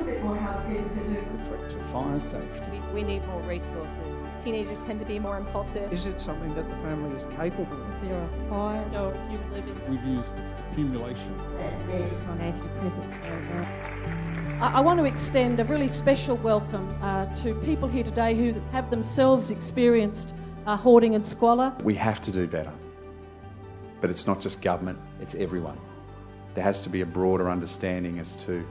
bit more housekeeping to do. Threat to fire safety. We need more resources. Teenagers tend to be more impulsive. Is it something that the family is capable of? Is there a fire? So you live in... We've used accumulation. On antidepressants. I want to extend a really special welcome to people here today who have themselves experienced hoarding and squalor. We have to do better. But it's not just government, it's everyone. There has to be a broader understanding as to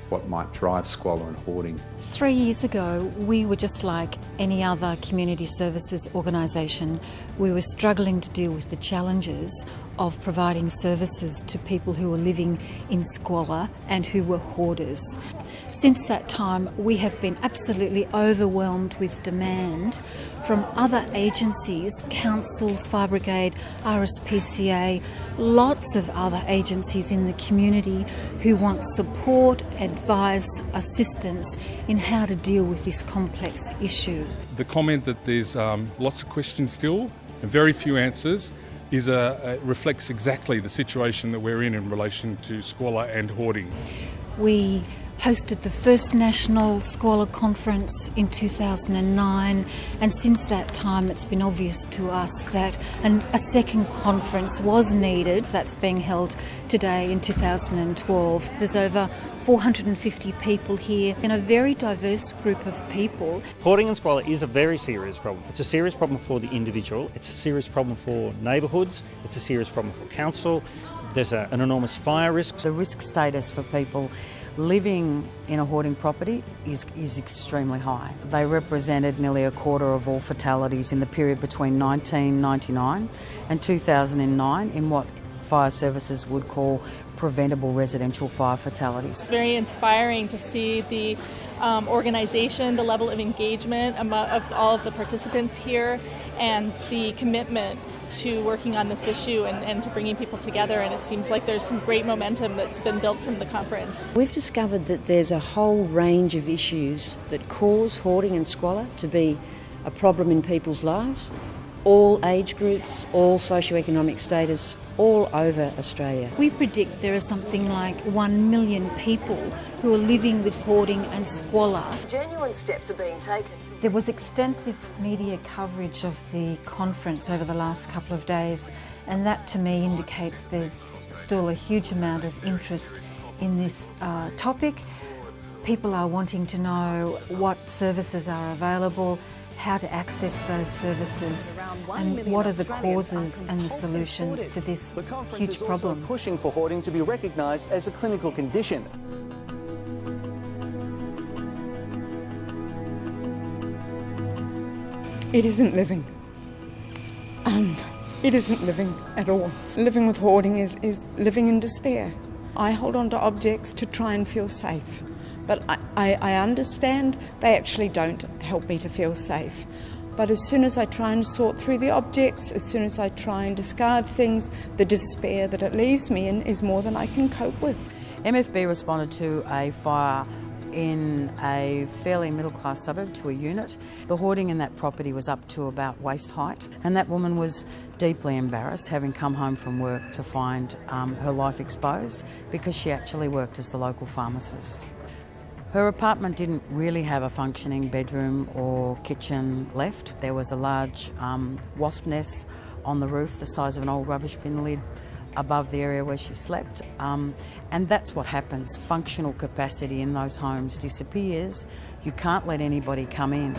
what might drive squalor and hoarding. 3 years ago, we were just like any other community services organisation. We were struggling to deal with the challenges of providing services to people who were living in squalor and who were hoarders. Since that time, we have been absolutely overwhelmed with demand from other agencies, councils, Fire Brigade, RSPCA, lots of other agencies in the community who want support, advice, assistance in how to deal with this complex issue. The comment that there's lots of questions still and very few answers reflects exactly the situation that we're in relation to squalor and hoarding. We hosted the first National Squalor Conference in 2009, and since that time it's been obvious to us that a second conference was needed. That's being held today in 2012. There's over 450 people here and a very diverse group of people. Hoarding and squalor is a very serious problem. It's a serious problem for the individual, it's a serious problem for neighbourhoods, it's a serious problem for council. There's an enormous fire risk. The risk status for people living in a hoarding property is extremely high. They represented nearly a quarter of all fatalities in the period between 1999 and 2009 in what fire services would call preventable residential fire fatalities. It's very inspiring to see the organisation, the level of engagement of all of the participants here, and the commitment to working on this issue and to bringing people together, and it seems like there's some great momentum that's been built from the conference. We've discovered that there's a whole range of issues that cause hoarding and squalor to be a problem in people's lives, all age groups, all socioeconomic status, all over Australia. We predict there are something like 1 million people who are living with hoarding and squalor. Genuine steps are being taken. There was extensive media coverage of the conference over the last couple of days, and that to me indicates there's still a huge amount of interest in this topic. People are wanting to know what services are available, how to access those services, and what are the causes and the solutions to this huge problem. Pushing for hoarding to be recognised as a clinical condition. It isn't living. It isn't living at all. Living with hoarding is living in despair. I hold on to objects to try and feel safe. But I understand they actually don't help me to feel safe. But as soon as I try and sort through the objects, as soon as I try and discard things, the despair that it leaves me in is more than I can cope with. MFB responded to a fire in a fairly middle-class suburb to a unit. The hoarding in that property was up to about waist height, and that woman was deeply embarrassed, having come home from work to find her life exposed because she actually worked as the local pharmacist. Her apartment didn't really have a functioning bedroom or kitchen left. There was a large wasp nest on the roof the size of an old rubbish bin lid above the area where she slept. And that's what happens. Functional capacity in those homes disappears. You can't let anybody come in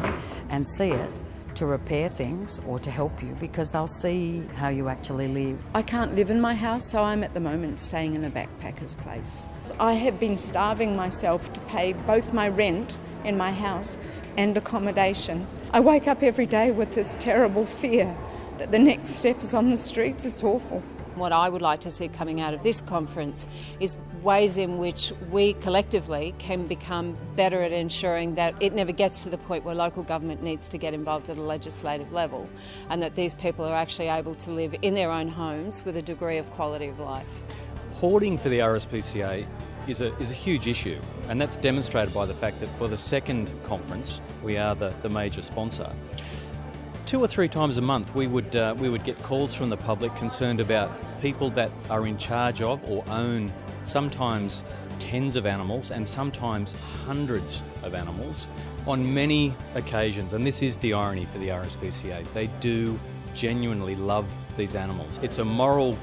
and see it to repair things or to help you because they'll see how you actually live. I can't live in my house, so I'm at the moment staying in a backpacker's place. I have been starving myself to pay both my rent in my house and accommodation. I wake up every day with this terrible fear that the next step is on the streets. It's awful. What I would like to see coming out of this conference is ways in which we collectively can become better at ensuring that it never gets to the point where local government needs to get involved at a legislative level, and that these people are actually able to live in their own homes with a degree of quality of life. Hoarding for the RSPCA is a huge issue, and that's demonstrated by the fact that for the second conference we are the major sponsor. 2 or 3 times a month we would get calls from the public concerned about people that are in charge of or own sometimes tens of animals and sometimes hundreds of animals on many occasions. And this is the irony for the RSPCA. They do genuinely love these animals. It's a moral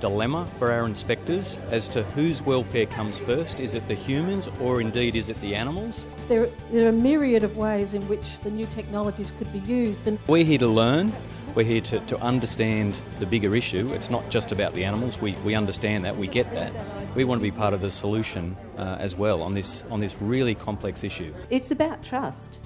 dilemma for our inspectors as to whose welfare comes first. Is it the humans or indeed is it the animals? There are a myriad of ways in which the new technologies could be used. And we're here to learn. We're here to understand the bigger issue. It's not just about the animals. We understand that. We get that. We want to be part of the solution as well on this really complex issue. It's about trust.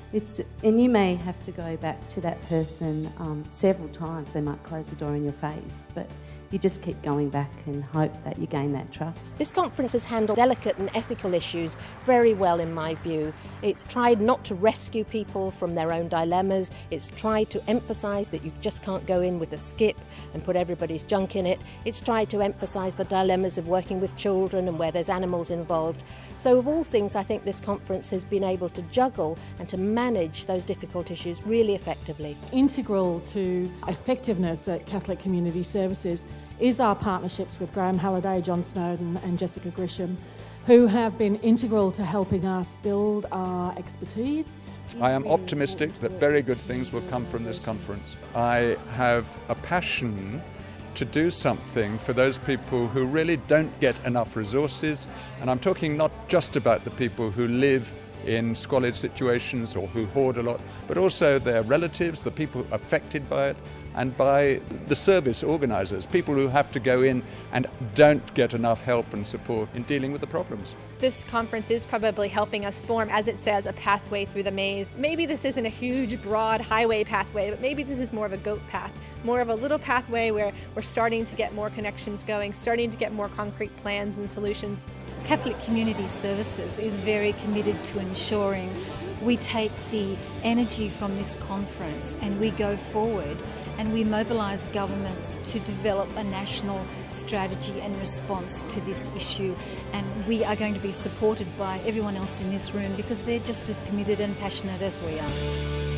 And you may have to go back to that person several times. They might close the door in your face, but you just keep going back and hope that you gain that trust. This conference has handled delicate and ethical issues very well, in my view. It's tried not to rescue people from their own dilemmas. It's tried to emphasise that you just can't go in with a skip and put everybody's junk in it. It's tried to emphasise the dilemmas of working with children and where there's animals involved. So of all things, I think this conference has been able to juggle and to manage those difficult issues really effectively. Integral to effectiveness at Catholic Community Services is our partnerships with Graham Halliday, John Snowden and Jessica Grisham, who have been integral to helping us build our expertise. I am optimistic that very good things will come from this conference. I have a passion to do something for those people who really don't get enough resources, and I'm talking not just about the people who live in squalid situations or who hoard a lot, but also their relatives, the people affected by it, and by the service organisers, people who have to go in and don't get enough help and support in dealing with the problems. This conference is probably helping us form, as it says, a pathway through the maze. Maybe this isn't a huge, broad highway pathway, but maybe this is more of a goat path, more of a little pathway where we're starting to get more connections going, starting to get more concrete plans and solutions. Catholic Community Services is very committed to ensuring we take the energy from this conference and we go forward and we mobilise governments to develop a national strategy and response to this issue, and we are going to be supported by everyone else in this room because they're just as committed and passionate as we are.